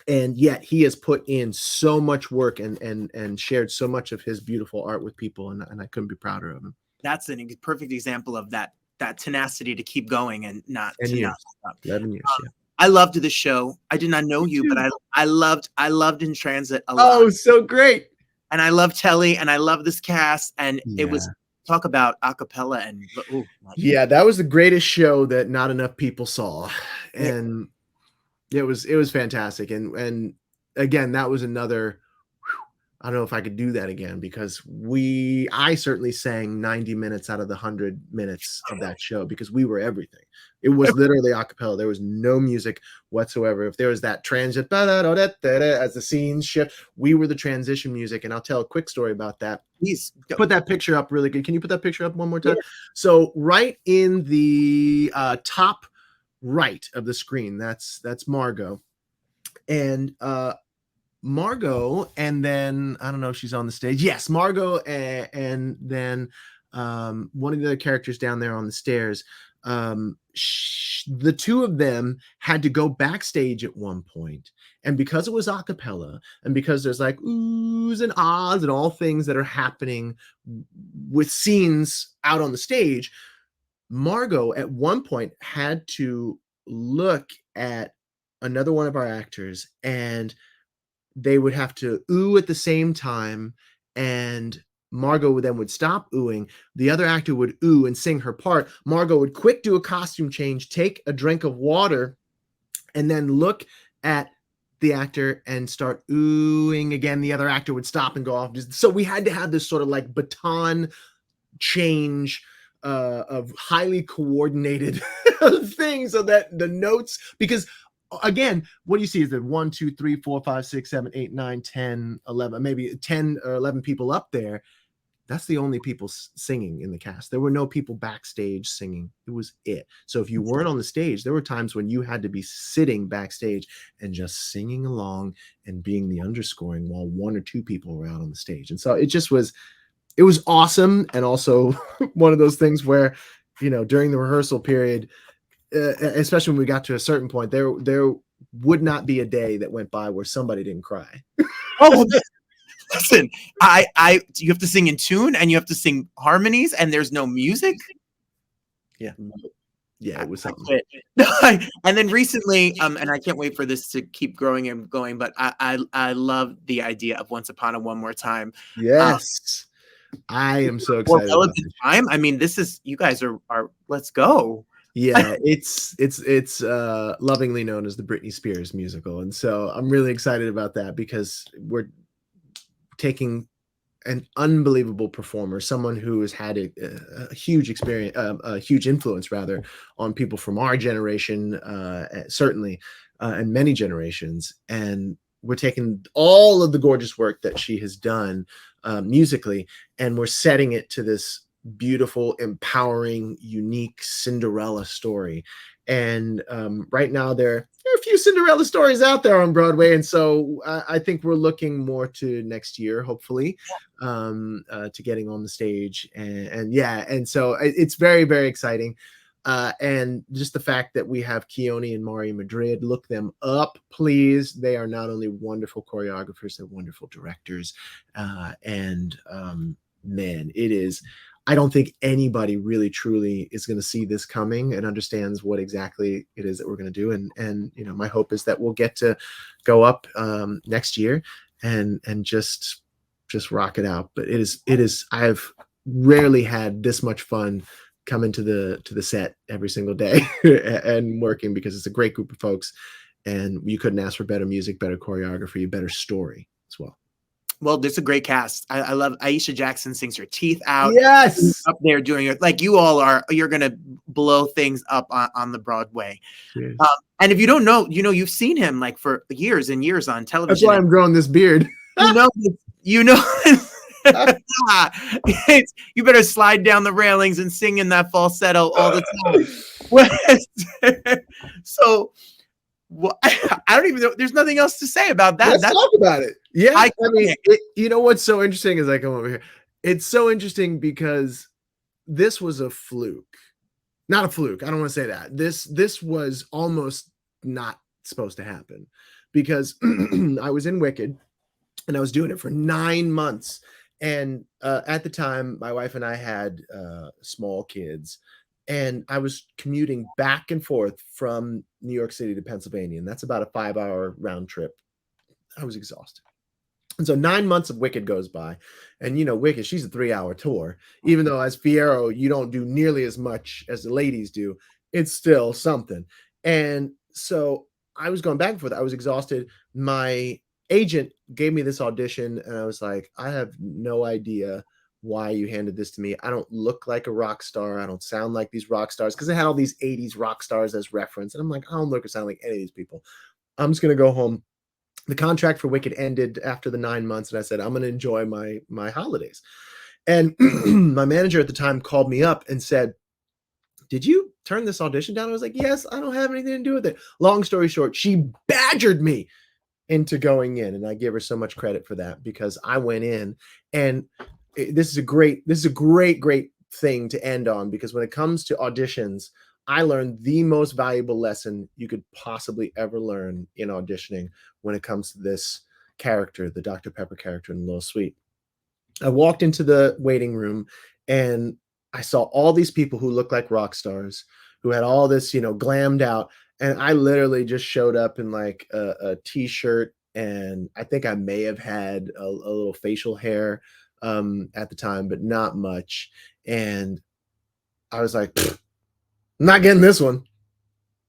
yet he has put in so much work and shared so much of his beautiful art with people. And I couldn't be prouder of him. That's a perfect example of that tenacity to keep going and not to not stop. 11 years. Yeah. I loved the show. I did not know you, but I loved In Transit a lot. Oh, so great. And I love Telly and I love this cast. And it was talk about acapella and that was the greatest show that not enough people saw. And it was fantastic. And again, that was another I don't know if I could do that again, because I certainly sang 90 minutes out of the 100 minutes of that show, because we were everything. It was literally a cappella. There was no music whatsoever. If there was that transit as the scenes shift, we were the transition music. And I'll tell a quick story about that. Please go. Put that picture up really good. Can you put that picture up one more time? Yeah. So right in the top right of the screen, that's Margot. And Margot, and then I don't know if she's on the stage. Yes, Margot, and then one of the other characters down there on the stairs. The two of them had to go backstage at one point, and because it was a cappella, and because there's like oohs and ahs and all things that are happening with scenes out on the stage, Margot at one point had to look at another one of our actors, and they would have to ooh at the same time, and Margot would stop oohing. The other actor would ooh and sing her part. Margot would quick do a costume change, take a drink of water, and then look at the actor and start oohing again. The other actor would stop and go off. So we had to have this sort of like baton change of highly coordinated things, so that the notes, because again, what do you see is that 1, 2, 3, 4, 5, 6, 7, 8, 9, 10, 11, maybe 10 or 11 people up there. That's the only people singing in the cast. There were no people backstage singing. It was it. So if you weren't on the stage, there were times when you had to be sitting backstage and just singing along and being the underscoring while 1 or 2 people were out on the stage. And so it just was, it was awesome. And also one of those things where, you know, during the rehearsal period, especially when we got to a certain point, there would not be a day that went by where somebody didn't cry. Oh, listen, you have to sing in tune, and you have to sing harmonies, and there's no music. Yeah, it was something. And then recently, and I can't wait for this to keep growing and going, but I love the idea of Once Upon a One More Time. Yes, I am so excited. Well about time. I mean, this is, you guys are let's go. Yeah, it's lovingly known as the Britney Spears musical, and so I'm really excited about that, because we're taking an unbelievable performer, someone who has had a huge experience, a huge influence rather, on people from our generation, certainly, and many generations, and we're taking all of the gorgeous work that she has done musically, and we're setting it to this beautiful, empowering, unique Cinderella story. And right now there are a few Cinderella stories out there on Broadway, and so I think we're looking more to next year, hopefully, to getting on the stage, and so it's very, very exciting. And just the fact that we have Keone and Mari Madrid, look them up, please. They are not only wonderful choreographers, they're wonderful directors, and man, it is. I don't think anybody really truly is going to see this coming and understands what exactly it is that we're going to do. And you know, my hope is that we'll get to go up next year and just rock it out. But it is. I've rarely had this much fun coming to the set every single day and working, because it's a great group of folks, and you couldn't ask for better music, better choreography, better story as well. Well, there's a great cast. I love Aisha Jackson, sings her teeth out. Yes, up there doing it like you all are. You're gonna blow things up on the Broadway. And if you don't know, you know, you've seen him like for years and years on television. That's why I'm growing this beard. You know. You better slide down the railings and sing in that falsetto all the time. So. Well, I don't even know. There's nothing else to say about that. Let's talk about it. Yeah, I mean, you know what's so interesting is I come over here. It's so interesting because this was a fluke. Not a fluke. I don't want to say that. This was almost not supposed to happen, because I was in Wicked, and I was doing it for 9 months. And at the time, my wife and I had small kids. And I was commuting back and forth from New York City to Pennsylvania, and that's about a 5-hour round trip. I was exhausted. And so 9 months of Wicked goes by, and you know, Wicked, she's a 3-hour tour. Even though as Fiyero, you don't do nearly as much as the ladies do, it's still something. And so I was going back and forth. I was exhausted. My agent gave me this audition, and I was like, I have no idea why you handed this to me. I don't look like a rock star. I don't sound like these rock stars, because they had all these 80s rock stars as reference. And I'm like, I don't look or sound like any of these people. I'm just going to go home. The contract for Wicked ended after the 9 months, and I said, I'm going to enjoy my holidays. And my manager at the time called me up and said, did you turn this audition down? I was like, yes, I don't have anything to do with it. Long story short, she badgered me into going in, and I give her so much credit for that, because I went in, and this is a great thing to end on, because when it comes to auditions, I learned the most valuable lesson you could possibly ever learn in auditioning when it comes to this character, the Dr. Pepper character in Lil Sweet. I walked into the waiting room, and I saw all these people who looked like rock stars, who had all this, glammed out. And I literally just showed up in like a t-shirt, and I think I may have had a little facial hair at the time, but not much. And I was like, I'm not getting this one.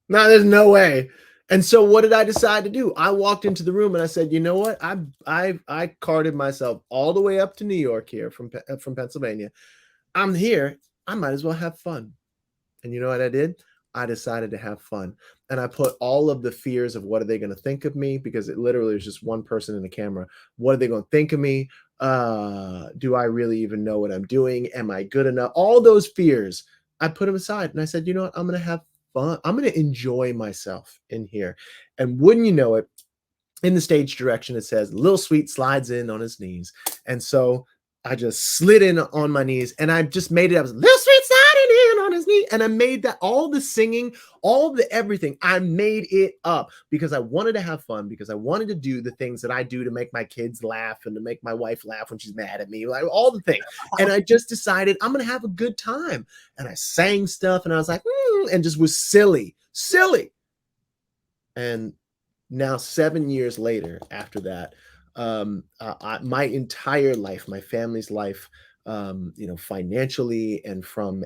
No, there's no way. And so what did I decide to do? I walked into the room and I said, you know what? I carted myself all the way up to New York here from Pennsylvania. I'm here. I might as well have fun. And you know what I did? I decided to have fun. And I put all of the fears of what are they going to think of me, because it literally is just one person in the camera. What are they going to think of me? Do I really even know what I'm doing? Am I good enough? All those fears, I put them aside. And I said, you know what? I'm going to have fun. I'm going to enjoy myself in here. And wouldn't you know it, in the stage direction, it says Lil Sweet slides in on his knees. And so I just slid in on my knees, and I just made it. I was Lil Sweet sliding in on his knee. And I made that, all the singing, all the everything. I made it up because I wanted to have fun, because I wanted to do the things that I do to make my kids laugh and to make my wife laugh when she's mad at me, like all the things. And I just decided I'm going to have a good time. And I sang stuff, and I was like, and just was silly. And now 7 years later, after that, my entire life, my family's life, financially and from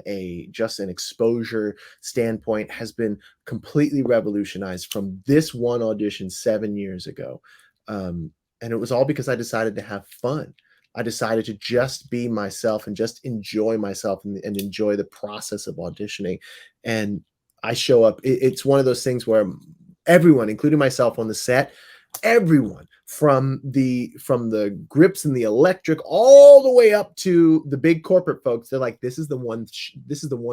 just an exposure standpoint, has been completely revolutionized from this one audition 7 years ago. And it was all because I decided to have fun. I decided to just be myself and just enjoy myself, and enjoy the process of auditioning. And I show up. It's one of those things where everyone, including myself on the set, everyone from the grips and the electric all the way up to the big corporate folks, they're like, this is the one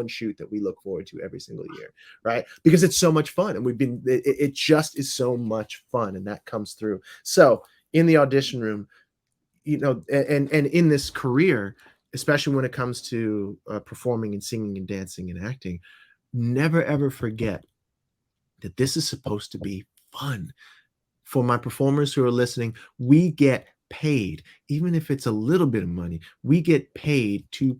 shoot that we look forward to every single year, right? Because it's so much fun, and it just is so much fun, and that comes through. So in the audition room, and in this career, especially when it comes to performing and singing and dancing and acting, never ever forget that this is supposed to be fun. For my performers who are listening, we get paid, even if it's a little bit of money, we get paid to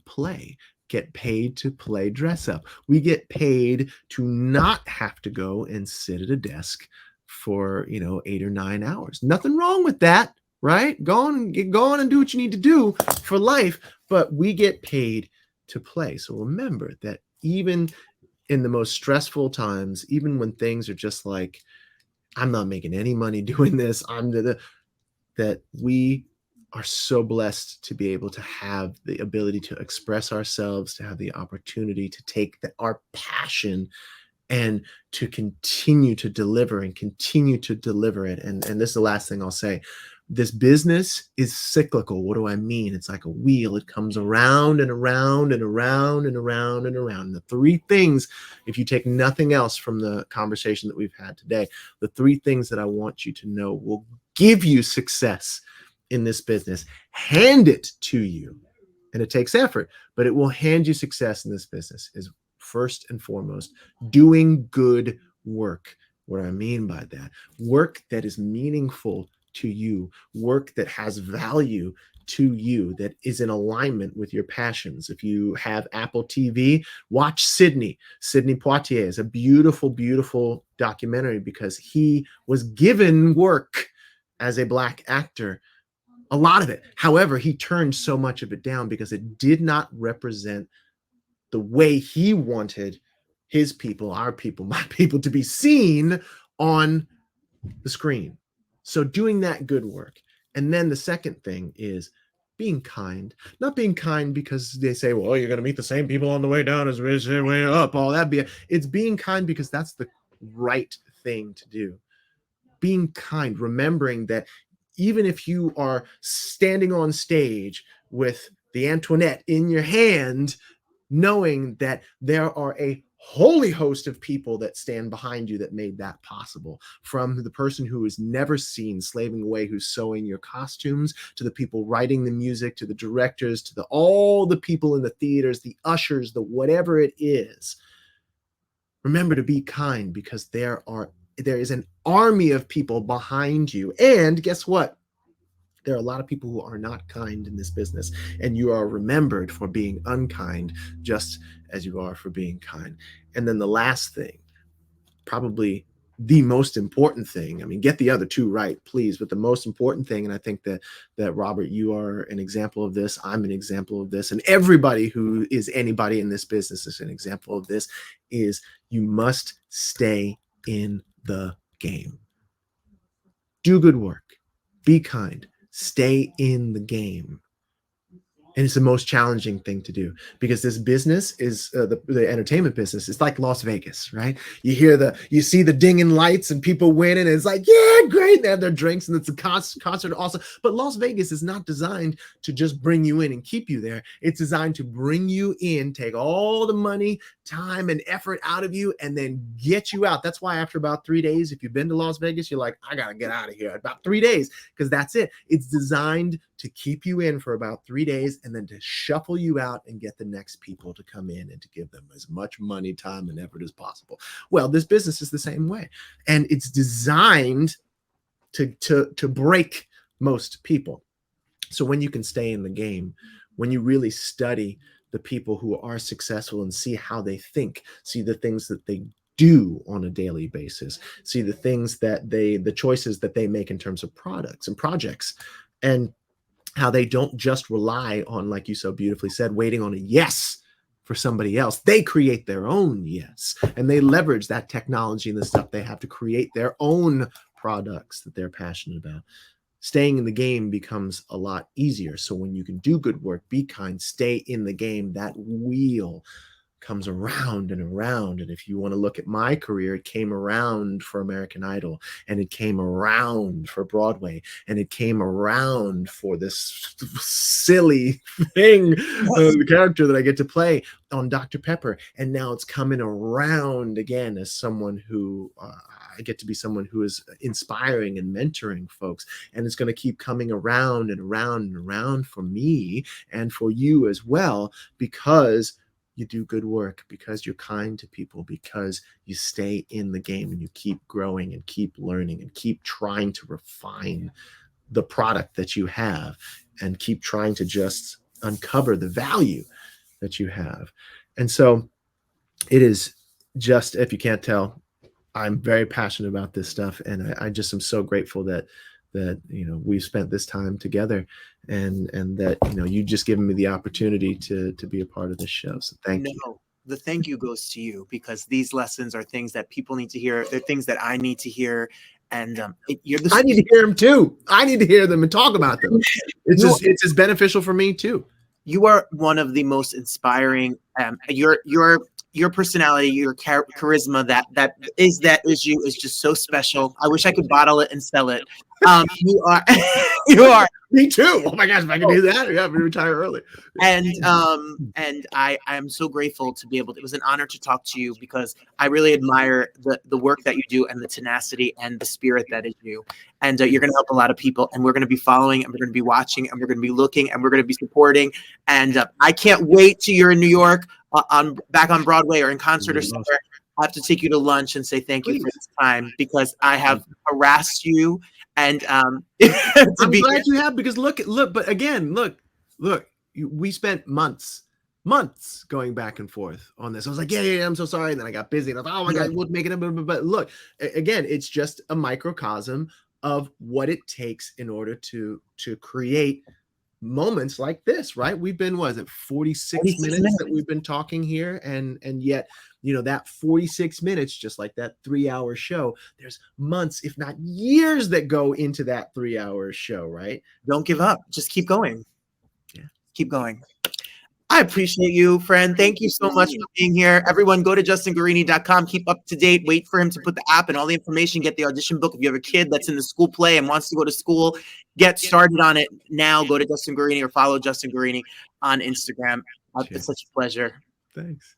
get paid to play dress up. We get paid to not have to go and sit at a desk for, 8 or 9 hours. Nothing wrong with that, right? Go on and do what you need to do for life, but we get paid to play. So remember that even in the most stressful times, even when things are just like, I'm not making any money doing this, that we are so blessed to be able to have the ability to express ourselves, to have the opportunity to take our passion and to continue to deliver and continue to deliver it. And this is the last thing I'll say. This business is cyclical. What do I mean? It's like a wheel. It comes around and around and around and around and around. And the three things, if you take nothing else from the conversation that we've had today, the three things that I want you to know will give you success in this business, hand it to you. And it takes effort, but it will hand you success in this business, is first and foremost doing good work. What I mean by that, work that is meaningful to you, work that has value to you, that is in alignment with your passions. If you have Apple TV, watch Sidney Poitier. Is a beautiful, beautiful documentary, because he was given work as a Black actor, a lot of it. However, he turned so much of it down because it did not represent the way he wanted his people, our people, my people, to be seen on the screen. So doing that good work. And then the second thing is being kind. Not being kind because they say, well, you're going to meet the same people on the way down as way up, all that. It's being kind because that's the right thing to do. Being kind, remembering that even if you are standing on stage with the Antoinette in your hand, knowing that there are a holy host of people that stand behind you that made that possible, from the person who is never seen slaving away, who's sewing your costumes, to the people writing the music, to the directors, to all the people in the theaters, the ushers, the whatever it is. Remember to be kind, because there is an army of people behind you. And guess what? There are a lot of people who are not kind in this business, and you are remembered for being unkind just as you are for being kind. And then the last thing, probably the most important thing, I mean, get the other two right, please, but the most important thing, and I think that Robert, you are an example of this, I'm an example of this, and everybody who is anybody in this business is an example of this, is you must stay in the game. Do good work. Be kind. Stay in the game. And it's the most challenging thing to do, because this business is the entertainment business. It's like Las Vegas, right? You see the dinging lights and people winning. And it's like, yeah, great. They have their drinks and it's a concert also. But Las Vegas is not designed to just bring you in and keep you there. It's designed to bring you in, take all the money, time, and effort out of you, and then get you out. That's why after about 3 days, if you've been to Las Vegas, you're like, I got to get out of here. About 3 days, because that's it. It's designed to keep you in for about 3 days and then to shuffle you out and get the next people to come in and to give them as much money, time, and effort as possible. Well, this business is the same way. And it's designed to break most people. So when you can stay in the game, when you really study the people who are successful and see how they think, see the things that they do on a daily basis, see the things that the choices that they make in terms of products and projects, and how they don't just rely on, like you so beautifully said, waiting on a yes for somebody else. They create their own yes, and they leverage that technology and the stuff they have to create their own products that they're passionate about. Staying in the game becomes a lot easier. So when you can do good work, be kind, stay in the game, that wheel comes around and around. And if you want to look at my career, it came around for American Idol, and it came around for Broadway, and it came around for this silly thing, the character that I get to play on Dr. Pepper. And now it's coming around again as someone who I get to be someone who is inspiring and mentoring folks. And it's going to keep coming around and around and around for me and for you as well, because you do good work, because you're kind to people, because you stay in the game and you keep growing and keep learning and keep trying to refine the product that you have and keep trying to just uncover the value that you have. And so it is just, if you can't tell, I'm very passionate about this stuff. And I just am so grateful that we've spent this time together, and that you just given me the opportunity to be a part of this show. So thank you. The thank you goes to you, because these lessons are things that people need to hear. They're things that I need to hear, and I need to hear them too. I need to hear them and talk about them. It's as beneficial for me too. You are one of the most inspiring. Your personality, your charisma, that is you, is just so special. I wish I could bottle it and sell it. You are. Me too. Oh my gosh, if I could do that, yeah, we retire early. And I'm so grateful to be able to. It was an honor to talk to you, because I really admire the work that you do and the tenacity and the spirit that is you. And you're going to help a lot of people, and we're going to be following, and we're going to be watching, and we're going to be looking, and we're going to be supporting. And I can't wait till you're in New York, back on Broadway or in concert or somewhere. I have to take you to lunch and say thank you for this time, because I have harassed you. And I'm glad you have, because look, but again, look, we spent months going back and forth on this. I was like, yeah, I'm so sorry. And then I got busy, and I thought, oh my God, we'll make it up. But look, again, it's just a microcosm of what it takes in order to create moments like this, right? We've been, what is it, 46 46 minutes that minutes. we've been talking here, and yet, you know, that 46 minutes, just like that 3-hour show, there's months, if not years, that go into that 3-hour show, right? Don't give up. Just keep going. Yeah. Keep going. I appreciate you, friend. Thank you so much for being here. Everyone, go to justinguarini.com. Keep up to date. Wait for him to put the app and all the information. Get the audition book. If you have a kid that's in the school play and wants to go to school, get started on it now. Go to Justin Guarini or follow Justin Guarini on Instagram. It's such a pleasure. Thanks.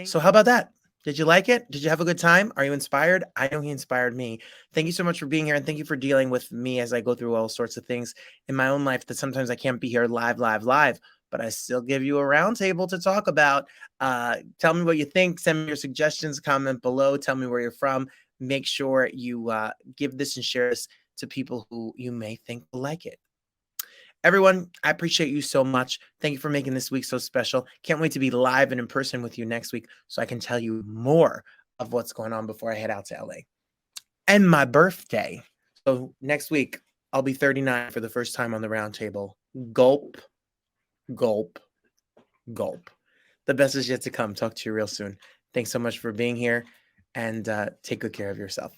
So how about that? Did you like it? Did you have a good time? Are you inspired? I know he inspired me. Thank you so much for being here, and thank you for dealing with me as I go through all sorts of things in my own life that sometimes I can't be here live, but I still give you a roundtable to talk about. Tell me what you think. Send me your suggestions, comment below. Tell me where you're from. Make sure you give this and share this to people who you may think will like it. Everyone, I appreciate you so much. Thank you for making this week so special. Can't wait to be live and in person with you next week so I can tell you more of what's going on before I head out to LA. And my birthday. So next week, I'll be 39 for the first time on the roundtable. Gulp, gulp, gulp. The best is yet to come. Talk to you real soon. Thanks so much for being here, and take good care of yourself.